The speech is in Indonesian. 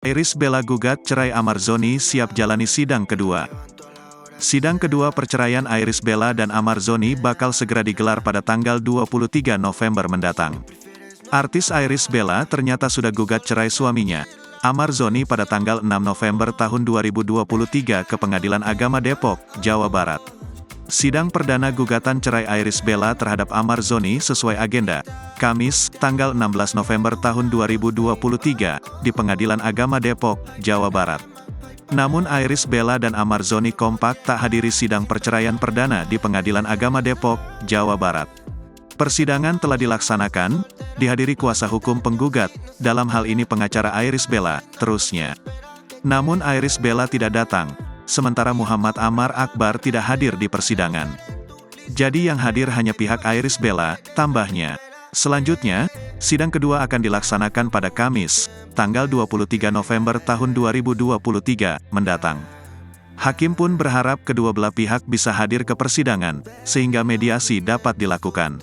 Irish Bella gugat cerai Ahmad Zhoni siap jalani sidang kedua. Sidang kedua perceraian Irish Bella dan Ahmad Zhoni bakal segera digelar pada tanggal 23 November mendatang. Artis Irish Bella ternyata sudah gugat cerai suaminya, Ahmad Zhoni pada tanggal 6 November tahun 2023 ke Pengadilan Agama Depok, Jawa Barat. Sidang perdana gugatan cerai Irish Bella terhadap Ahmad Zhoni sesuai agenda, Kamis, tanggal 16 November tahun 2023, di Pengadilan Agama Depok, Jawa Barat. Namun Irish Bella dan Ahmad Zhoni kompak tak hadiri sidang perceraian perdana di Pengadilan Agama Depok, Jawa Barat. Persidangan telah dilaksanakan, dihadiri kuasa hukum penggugat, dalam hal ini pengacara Irish Bella, terusnya. Namun Irish Bella tidak datang, sementara Muhammad Amar Akbar tidak hadir di persidangan. Jadi yang hadir hanya pihak Irish Bella, tambahnya. Selanjutnya, sidang kedua akan dilaksanakan pada Kamis, tanggal 23 November tahun 2023, mendatang. Hakim pun berharap kedua belah pihak bisa hadir ke persidangan, sehingga mediasi dapat dilakukan.